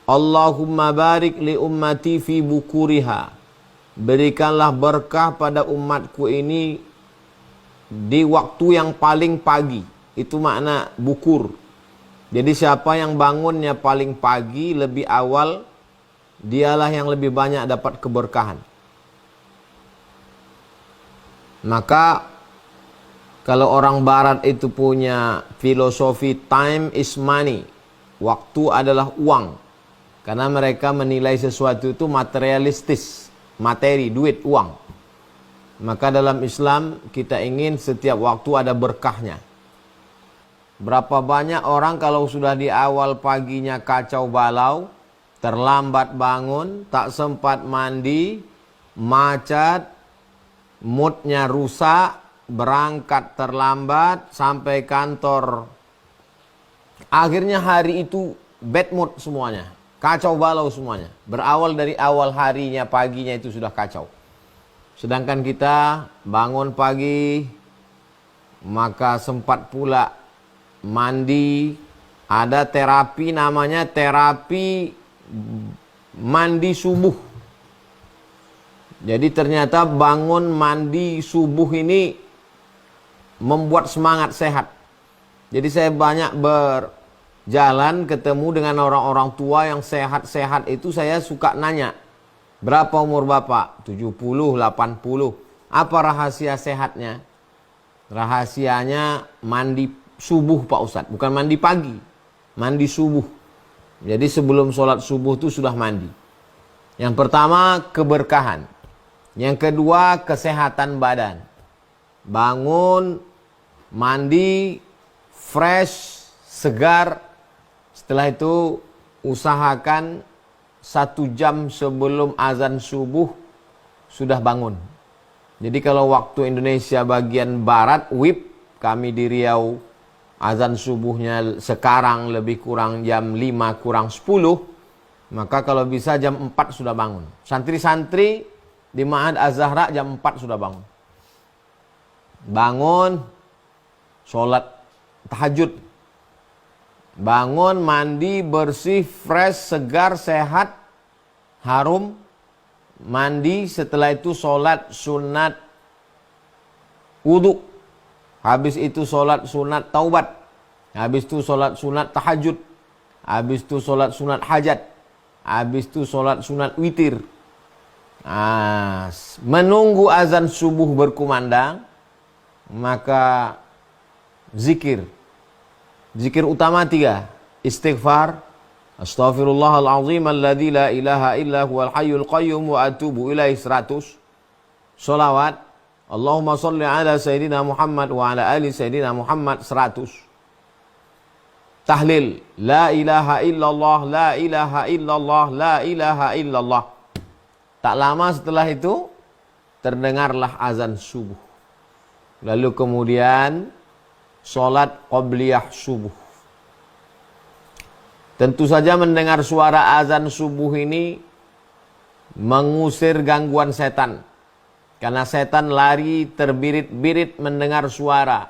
Allahumma barik li ummati fi bukuriha. Berikanlah berkah pada umatku ini di waktu yang paling pagi. Itu makna bukur. Jadi siapa yang bangunnya paling pagi, lebih awal, dialah yang lebih banyak dapat keberkahan. Maka kalau orang barat itu punya filosofi time is money. Waktu adalah uang. Karena mereka menilai sesuatu itu materialistis. Materi, duit, uang. Maka dalam Islam kita ingin setiap waktu ada berkahnya. Berapa banyak orang kalau sudah di awal paginya kacau balau, terlambat bangun, tak sempat mandi, macet, moodnya rusak, berangkat terlambat, sampai kantor. Akhirnya hari itu bad mood semuanya. Kacau balau semuanya. Berawal dari awal harinya, paginya itu sudah kacau. Sedangkan kita bangun pagi, maka sempat pula mandi. Ada terapi namanya terapi mandi subuh. Jadi ternyata bangun mandi subuh ini membuat semangat sehat. Jadi saya banyak berjalan ketemu dengan orang-orang tua yang sehat-sehat itu, saya suka nanya, berapa umur Bapak? 70, 80. Apa rahasia sehatnya? Rahasianya mandi subuh Pak Ustadz, bukan mandi pagi, mandi subuh. Jadi sebelum sholat subuh itu sudah mandi. Yang pertama keberkahan. Yang kedua kesehatan badan. Bangun, mandi, fresh, segar. Setelah itu usahakan 1 jam sebelum azan subuh sudah bangun. Jadi kalau waktu Indonesia bagian barat, WIB, kami di Riau, azan subuhnya sekarang lebih kurang jam 5 kurang 10. Maka kalau bisa jam 4 sudah bangun. Santri-santri di Ma'had Az-Zahra jam 4 sudah bangun. Bangun, sholat tahajud. Bangun, mandi, bersih, fresh, segar, sehat, harum. Mandi, setelah itu sholat sunat wudu. Habis itu sholat sunat taubat. Habis itu sholat sunat tahajud. Habis itu sholat sunat hajat. Habis itu sholat sunat witir. Menunggu azan subuh berkumandang, maka zikir. Zikir utama 3. Istighfar. Astaghfirullahaladzim alladzi la ilaha illa huwal hayyul qayyum wa atubu ilaih 100. Salawat. Allahumma salli ala Sayyidina Muhammad wa ala ali Sayyidina Muhammad 100. Tahlil. La ilaha illallah, la ilaha illallah, la ilaha illallah. Tak lama setelah itu terdengarlah azan subuh. Lalu kemudian sholat qobliyah subuh. Tentu saja mendengar suara azan subuh ini mengusir gangguan setan. Karena setan lari terbirit-birit mendengar suara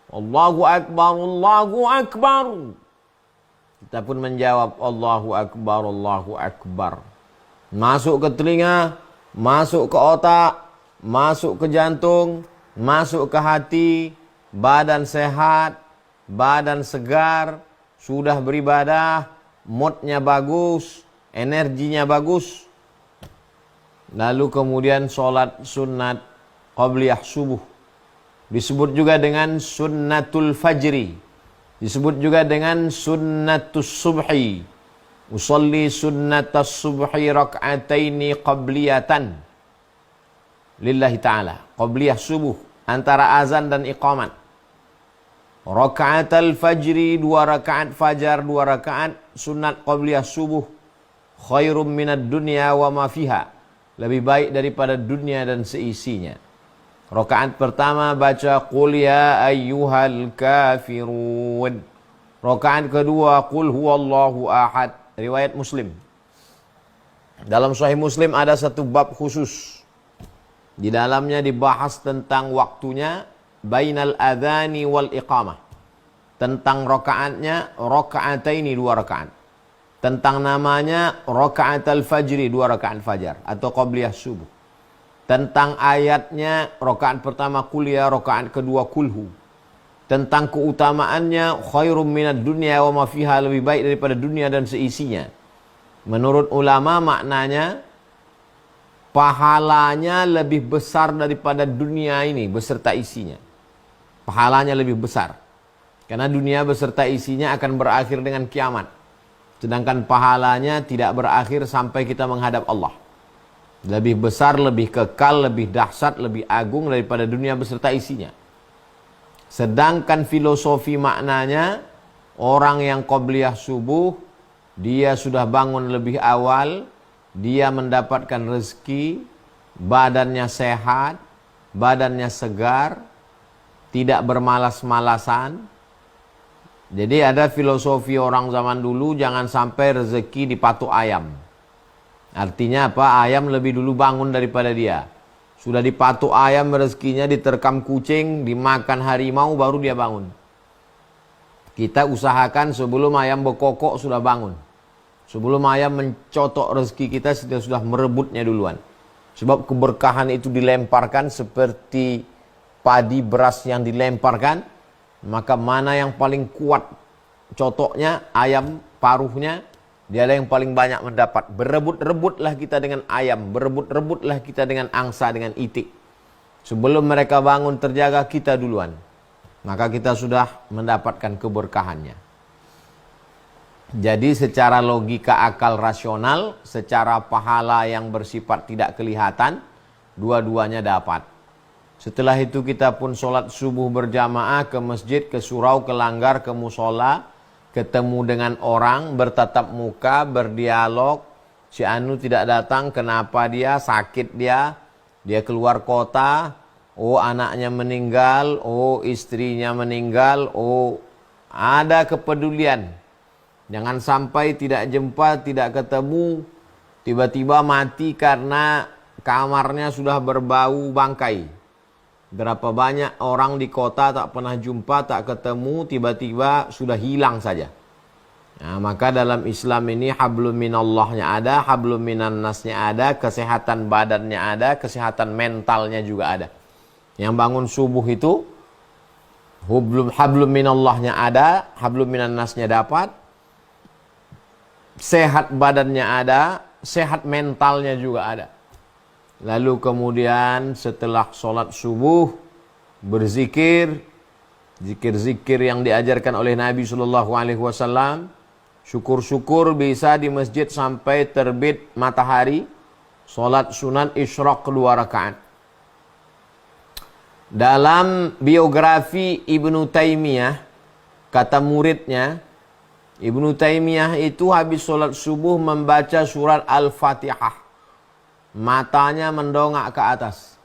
Allahu Akbar, Allahu Akbar. Kita pun menjawab Allahu Akbar, Allahu Akbar. Masuk ke telinga, masuk ke otak, masuk ke jantung, masuk ke hati, badan sehat, badan segar, sudah beribadah, moodnya bagus, energinya bagus. Lalu kemudian sholat sunat qobliyah subuh. Disebut juga dengan sunnatul fajri. Disebut juga dengan sunnatus subhi. Usalli sunnatas subhi rak'ataini qabliyatan lillahi ta'ala. Qabliyah subuh antara azan dan iqamat. Raka'atal fajri 2 rakaat fajar, 2 rakaat sunat qabliyah subuh. Khairum minad dunya wa ma fiha. Lebih baik daripada dunia dan seisinya. Rakaat pertama baca qul ya ayyuhal kafirun. Rakaat kedua qul huwallahu ahad. Riwayat Muslim. Dalam Sahih Muslim ada satu bab khusus. Di dalamnya dibahas tentang waktunya bainal adhani wal iqamah. Tentang rakaatnya, rakaataini 2 rakaat. Tentang namanya rakaat al-fajri, 2 rakaat fajar atau qabliyah subuh. Tentang ayatnya, rakaat pertama kuliah, rakaat kedua kulhu. Tentang keutamaannya, khairum minad dunya wa ma fiha, lebih baik daripada dunia dan seisinya. Menurut ulama maknanya, pahalanya lebih besar daripada dunia ini beserta isinya. Pahalanya lebih besar. Karena dunia beserta isinya akan berakhir dengan kiamat. Sedangkan pahalanya tidak berakhir sampai kita menghadap Allah. Lebih besar, lebih kekal, lebih dahsyat, lebih agung daripada dunia beserta isinya. Sedangkan filosofi maknanya, orang yang qabliyah subuh, dia sudah bangun lebih awal, dia mendapatkan rezeki, badannya sehat, badannya segar, tidak bermalas-malasan. Jadi ada filosofi orang zaman dulu, jangan sampai rezeki dipatok ayam. Artinya apa? Ayam lebih dulu bangun daripada dia. Sudah dipatok ayam, rezekinya diterkam kucing, dimakan harimau, baru dia bangun. Kita usahakan sebelum ayam berkokok sudah bangun. Sebelum ayam mencotok rezeki kita, sudah merebutnya duluan. Sebab keberkahan itu dilemparkan seperti padi beras yang dilemparkan. Maka mana yang paling kuat cotoknya, ayam paruhnya, dialah yang paling banyak mendapat. Berebut-rebutlah kita dengan ayam, berebut-rebutlah kita dengan angsa, dengan itik. Sebelum mereka bangun terjaga, kita duluan. Maka kita sudah mendapatkan keberkahannya. Jadi secara logika akal rasional, secara pahala yang bersifat tidak kelihatan, dua-duanya dapat. Setelah itu kita pun sholat subuh berjamaah ke masjid, ke surau, ke langgar, ke musola, ketemu dengan orang, bertatap muka, berdialog. Si Anu tidak datang, kenapa dia? Sakit dia keluar kota, oh anaknya meninggal, oh istrinya meninggal, oh ada kepedulian. Jangan sampai tidak jumpa, tidak ketemu, tiba-tiba mati karena kamarnya sudah berbau bangkai. Berapa banyak orang di kota tak pernah jumpa, tak ketemu, tiba-tiba sudah hilang saja. Nah, maka dalam Islam ini hablum minallahnya ada, hablum minannasnya ada, kesehatan badannya ada, kesehatan mentalnya juga ada. Yang bangun subuh itu, hablum minallahnya ada, hablum minannasnya dapat, sehat badannya ada, sehat mentalnya juga ada. Lalu kemudian setelah sholat subuh berzikir, zikir-zikir yang diajarkan oleh Nabi SAW. Syukur-syukur bisa di masjid sampai terbit matahari. Sholat sunat isyraq 2 rakaat. Dalam biografi Ibnu Taimiyah, kata muridnya, Ibnu Taimiyah itu habis sholat subuh membaca surat Al-Fatihah. Matanya mendongak ke atas.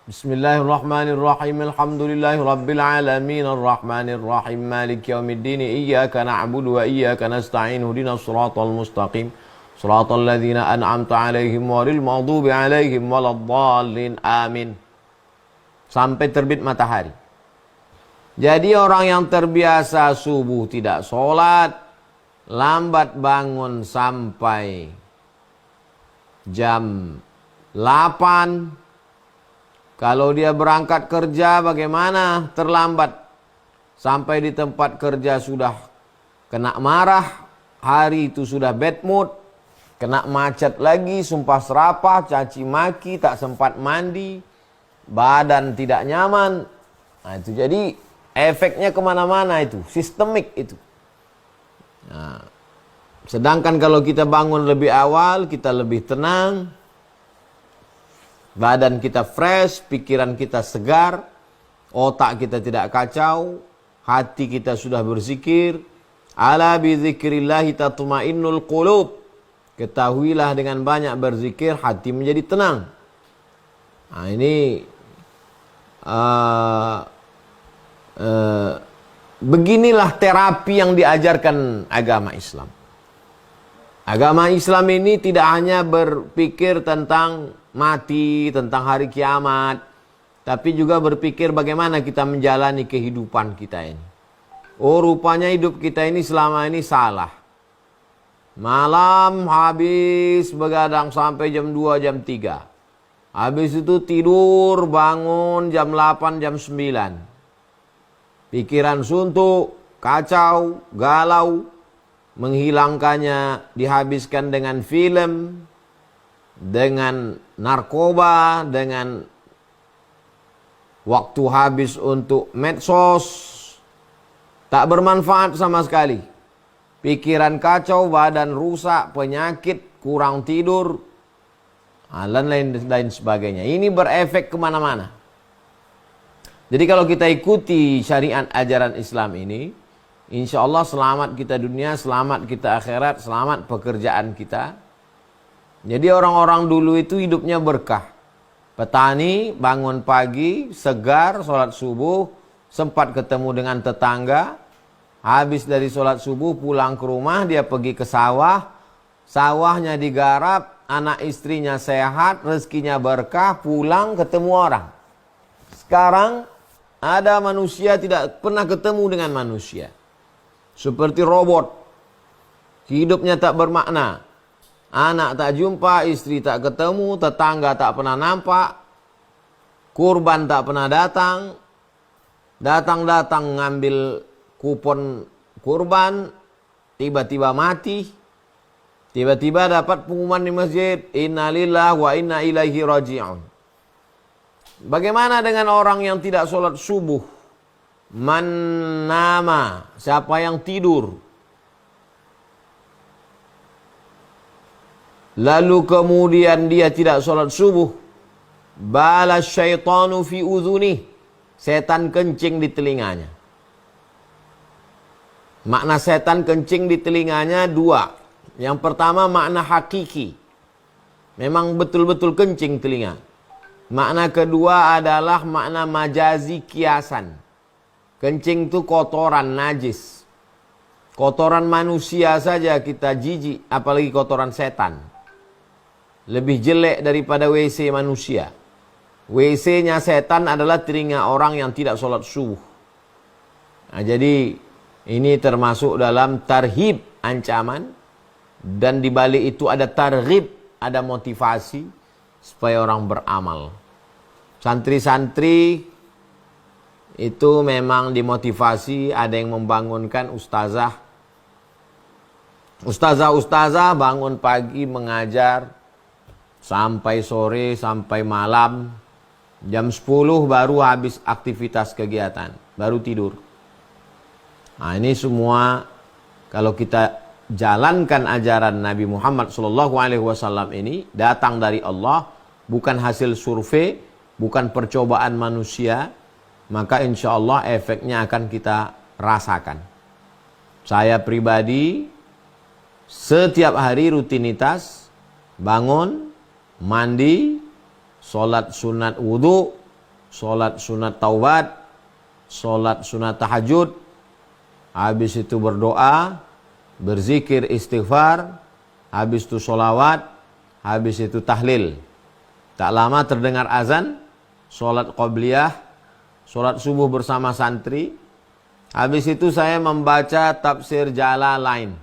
Bismillahirrahmanirrahim. Alhamdulillahi rabbil alamin arrahmanir rahim maliki yaumiddin iyyaka na'budu wa iyyaka nasta'in ihdinas siratal mustaqim siratal ladzina an'amta 'alaihim ghairil maghdubi 'alaihim waladdallin amin. Sampai terbit matahari. Jadi orang yang terbiasa subuh tidak sholat, lambat bangun sampai jam 8. Kalau dia berangkat kerja bagaimana? Terlambat. Sampai di tempat kerja sudah kena marah. Hari itu sudah bad mood. Kena macet lagi, sumpah serapah, caci maki, tak sempat mandi. Badan tidak nyaman. Nah, itu jadi efeknya kemana-mana itu. Sistemik itu. Nah, sedangkan kalau kita bangun lebih awal, kita lebih tenang, badan kita fresh, pikiran kita segar, otak kita tidak kacau, hati kita sudah berzikir. Ala bi dzikrillahi tatmainnul qulub. Ketahuilah dengan banyak berzikir hati menjadi tenang. Nah, ini beginilah terapi yang diajarkan agama Islam. Agama Islam ini tidak hanya berpikir tentang mati, tentang hari kiamat, tapi juga berpikir bagaimana kita menjalani kehidupan kita ini. Oh, rupanya hidup kita ini selama ini salah. Malam habis begadang sampai jam 2, jam 3. Habis itu tidur, bangun jam 8, jam 9. Pikiran suntuk, kacau, galau. Menghilangkannya dihabiskan dengan film, dengan narkoba, dengan waktu habis untuk medsos. Tak bermanfaat sama sekali. Pikiran kacau, badan rusak, penyakit, kurang tidur, dan lain sebagainya. Ini berefek kemana-mana. Jadi kalau kita ikuti syariat ajaran Islam ini, insya Allah selamat kita dunia, selamat kita akhirat, selamat pekerjaan kita. Jadi orang-orang dulu itu hidupnya berkah. Petani bangun pagi, segar, sholat subuh, sempat ketemu dengan tetangga. Habis dari sholat subuh pulang ke rumah, dia pergi ke sawah. Sawahnya digarap, anak istrinya sehat, rezekinya berkah, pulang ketemu orang. Sekarang ada manusia tidak pernah ketemu dengan manusia. Seperti robot. Hidupnya tak bermakna. Anak tak jumpa, istri tak ketemu, tetangga tak pernah nampak. Kurban tak pernah datang. Datang-datang ngambil kupon kurban, tiba-tiba mati. Tiba-tiba dapat pengumuman di masjid, innalillahi wa inna ilaihi raji'un. Bagaimana dengan orang yang tidak sholat subuh? Man nama, siapa yang tidur? Lalu kemudian dia tidak sholat subuh. Bala syaitanu fi udhunih. Setan kencing di telinganya. Makna setan kencing di telinganya dua. Yang pertama makna hakiki. Memang betul-betul kencing telinga. Makna kedua adalah makna majazi kiasan. Kencing itu kotoran, najis. Kotoran manusia saja kita jijik, apalagi kotoran setan. Lebih jelek daripada WC manusia. WC-nya setan adalah telinga orang yang tidak sholat subuh. Nah, jadi ini termasuk dalam tarhib, ancaman. Dan di balik itu ada targhib, ada motivasi supaya orang beramal. Santri-santri itu memang dimotivasi, ada yang membangunkan ustazah. Ustazah bangun pagi mengajar sampai sore, sampai malam. Jam 10 baru habis aktivitas kegiatan, baru tidur. Nah, ini semua kalau kita jalankan ajaran Nabi Muhammad SAW ini datang dari Allah, bukan hasil survei, bukan percobaan manusia, maka insya Allah efeknya akan kita rasakan. Saya pribadi setiap hari rutinitas bangun, mandi, sholat sunat wudhu, sholat sunat taubat, sholat sunat tahajud, habis itu berdoa, berzikir istighfar, habis itu sholawat, habis itu tahlil. Tak lama terdengar azan, sholat qobliyah, sholat subuh bersama santri. Habis itu saya membaca tafsir Jalalain.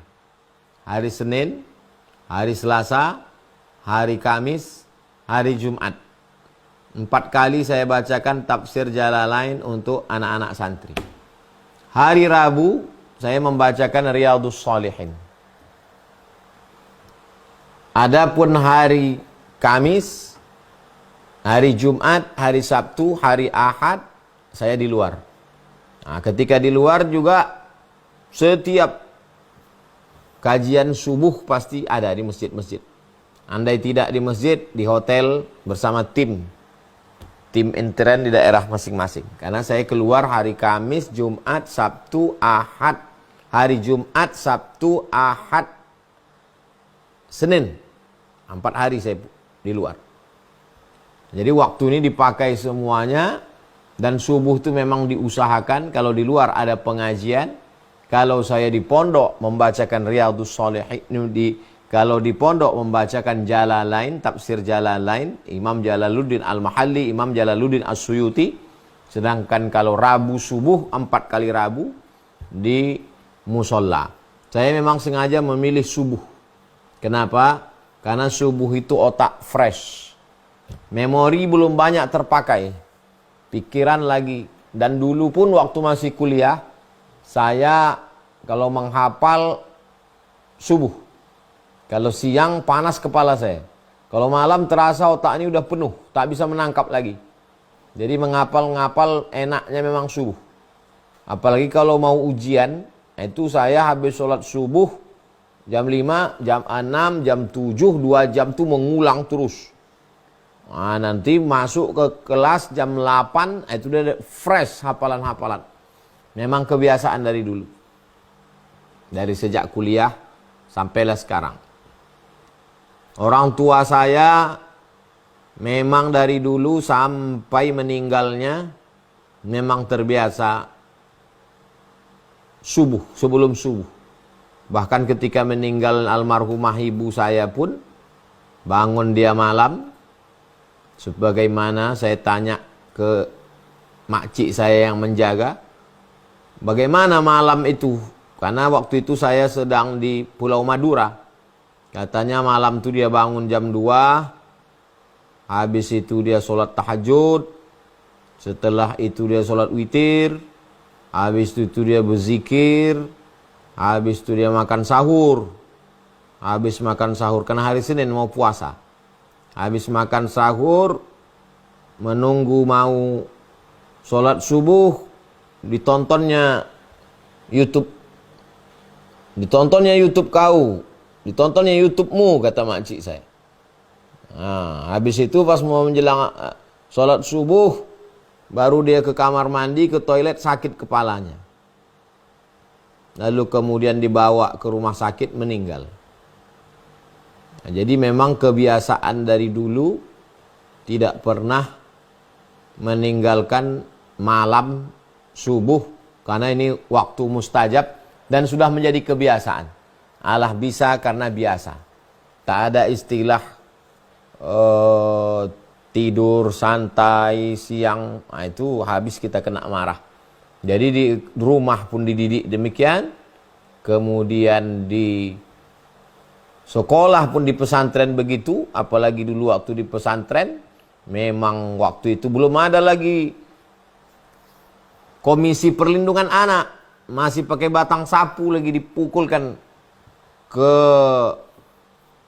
Hari Senin, hari Selasa, hari Kamis, hari Jumat. 4 kali saya bacakan tafsir Jalalain untuk anak-anak santri. Hari Rabu, saya membacakan Riyadhus Shalihin. Adapun hari Kamis, hari Jumat, hari Sabtu, hari Ahad, saya di luar. Nah, ketika di luar juga setiap kajian subuh pasti ada di masjid-masjid. Andai tidak di masjid, di hotel bersama tim intern di daerah masing-masing. Karena saya keluar hari Kamis, Jumat, Sabtu, Ahad. Hari Jumat, Sabtu, Ahad, Senin. 4 hari saya di luar. Jadi waktu ini dipakai semuanya. Dan subuh itu memang diusahakan. Kalau di luar ada pengajian. Kalau saya di pondok membacakan Riyadhus Shalihin. Kalau di pondok membacakan Jalalain, tafsir Jalalain, Imam Jalaluddin Al-Mahalli, Imam Jalaluddin As-Suyuti. Sedangkan kalau Rabu subuh, 4 kali Rabu di musola. Saya memang sengaja memilih subuh. Kenapa? Karena subuh itu otak fresh. Memori belum banyak terpakai. Pikiran lagi. Dan dulu pun waktu masih kuliah, saya kalau menghafal subuh. Kalau siang panas kepala saya. Kalau malam terasa otak ini udah penuh, tak bisa menangkap lagi. Jadi menghafal-ngapal enaknya memang subuh. Apalagi kalau mau ujian, itu saya habis sholat subuh, jam 5, jam 6, jam 7, 2 jam tuh mengulang terus. Nah, nanti masuk ke kelas jam 8, itu udah fresh hafalan-hafalan. Memang kebiasaan dari dulu. Dari sejak kuliah sampailah sekarang. Orang tua saya memang dari dulu sampai meninggalnya memang terbiasa subuh, sebelum subuh. Bahkan ketika meninggal almarhumah ibu saya pun bangun dia malam. Sebagaimana saya tanya ke makcik saya yang menjaga, bagaimana malam itu? Karena waktu itu saya sedang di Pulau Madura. Katanya malam itu dia bangun jam 2, habis itu dia sholat tahajud, setelah itu dia sholat witir, habis itu dia berzikir, habis itu dia makan sahur. Habis makan sahur, karena hari Senin mau puasa. Habis makan sahur, menunggu mau sholat subuh, ditontonnya YouTube. Ditontonnya YouTube kau, ditontonnya YouTubemu, kata makcik saya. Nah, habis itu pas mau menjelang sholat subuh, baru dia ke kamar mandi, ke toilet, sakit kepalanya. Lalu kemudian dibawa ke rumah sakit, meninggal. Nah, jadi memang kebiasaan dari dulu tidak pernah meninggalkan malam subuh, karena ini waktu mustajab dan sudah menjadi kebiasaan. Allah bisa karena biasa. Tak ada istilah tidur santai siang, nah, itu habis kita kena marah. Jadi di rumah pun dididik demikian, kemudian di sekolah pun di pesantren begitu, apalagi dulu waktu di pesantren, memang waktu itu belum ada lagi komisi perlindungan anak, masih pakai batang sapu lagi dipukulkan ke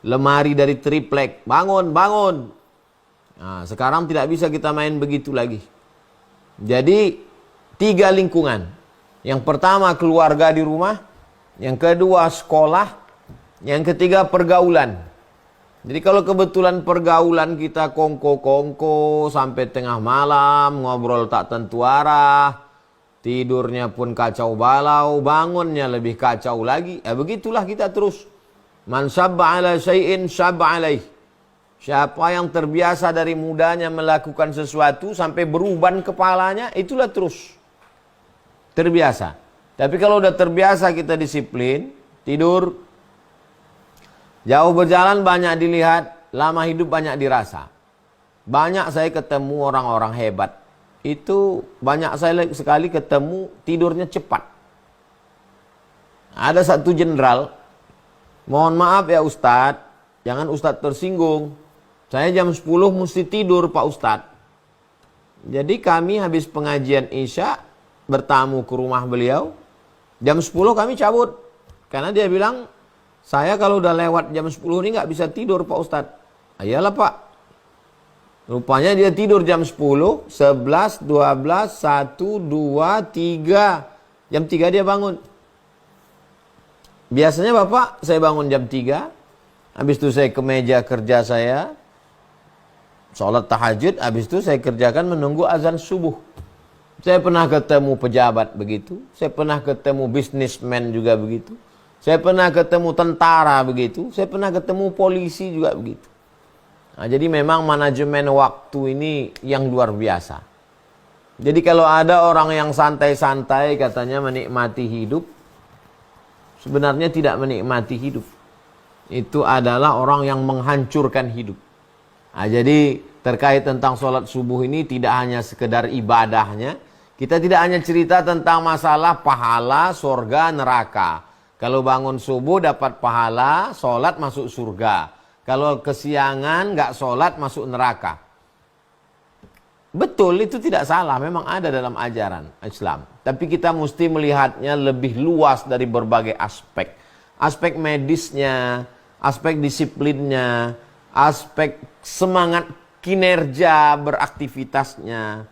lemari dari triplek, bangun, bangun. Nah, sekarang tidak bisa kita main begitu lagi. Jadi 3 lingkungan. Yang pertama keluarga di rumah, yang kedua sekolah, yang ketiga pergaulan. Jadi kalau kebetulan pergaulan kita kongko-kongko sampai tengah malam, ngobrol tak tentu arah, tidurnya pun kacau balau, bangunnya lebih kacau lagi. Begitulah kita terus. Man sabba ala syai'in sabba alaih. Siapa yang terbiasa dari mudanya melakukan sesuatu sampai beruban kepalanya, itulah terus terbiasa. Tapi kalau udah terbiasa kita disiplin, tidur, jauh berjalan banyak dilihat, lama hidup banyak dirasa. Banyak saya ketemu orang-orang hebat. Itu banyak saya sekali ketemu tidurnya cepat. Ada satu jenderal, mohon maaf ya Ustadz, jangan Ustadz tersinggung. Saya jam 10 mesti tidur Pak Ustadz. Jadi kami habis pengajian Isya bertamu ke rumah beliau. Jam 10 kami cabut. Karena dia bilang, saya kalau udah lewat jam 10 ini nggak bisa tidur Pak Ustadz. Ayalah Pak. Rupanya dia tidur jam 10, 11, 12, 1, 2, 3. Jam 3 dia bangun. Biasanya Bapak saya bangun jam 3. Habis itu saya ke meja kerja saya. Sholat tahajud. Habis itu saya kerjakan menunggu azan subuh. Saya pernah ketemu pejabat begitu. Saya pernah ketemu bisnismen juga begitu. Saya pernah ketemu tentara begitu. Saya pernah ketemu polisi juga begitu. Nah, jadi memang manajemen waktu ini yang luar biasa. Jadi kalau ada orang yang santai-santai katanya menikmati hidup, sebenarnya tidak menikmati hidup. Itu adalah orang yang menghancurkan hidup. Nah, jadi terkait tentang sholat subuh ini tidak hanya sekedar ibadahnya. Kita tidak hanya cerita tentang masalah pahala, surga, neraka. Kalau bangun subuh dapat pahala, sholat masuk surga. Kalau kesiangan nggak sholat masuk neraka. Betul, itu tidak salah, memang ada dalam ajaran Islam. Tapi kita mesti melihatnya lebih luas dari berbagai aspek. Aspek medisnya, aspek disiplinnya, aspek semangat kinerja beraktivitasnya,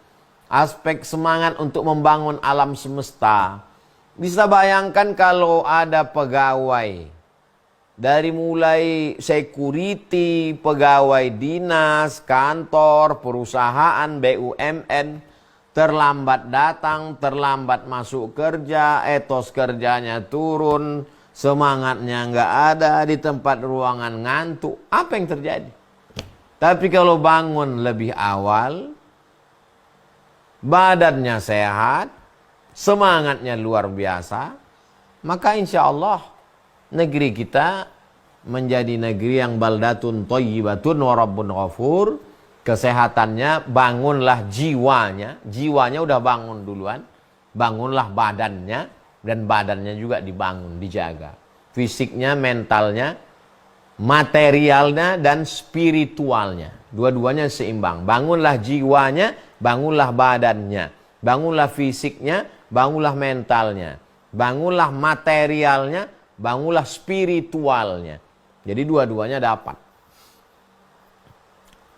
aspek semangat untuk membangun alam semesta. Bisa bayangkan kalau ada pegawai, dari mulai security, pegawai dinas, kantor, perusahaan, BUMN, terlambat datang, terlambat masuk kerja, etos kerjanya turun, semangatnya nggak ada, di tempat ruangan ngantuk. Apa yang terjadi? Tapi kalau bangun lebih awal, badannya sehat, semangatnya luar biasa, maka insya Allah negeri kita menjadi negeri yang baldatun thayyibatun wa rabbun ghafur. Kesehatannya, bangunlah jiwanya. Jiwanya udah bangun duluan, bangunlah badannya, dan badannya juga dibangun, dijaga. Fisiknya, mentalnya, materialnya, dan spiritualnya. Dua-duanya seimbang. Bangunlah jiwanya, bangunlah badannya. Bangunlah fisiknya, bangunlah mentalnya. Bangunlah materialnya, bangunlah spiritualnya. Jadi dua-duanya dapat.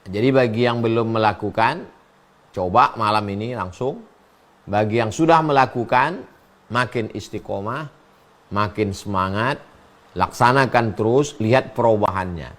Jadi bagi yang belum melakukan, coba malam ini langsung. Bagi yang sudah melakukan, makin istiqomah, makin semangat, laksanakan terus, lihat perubahannya.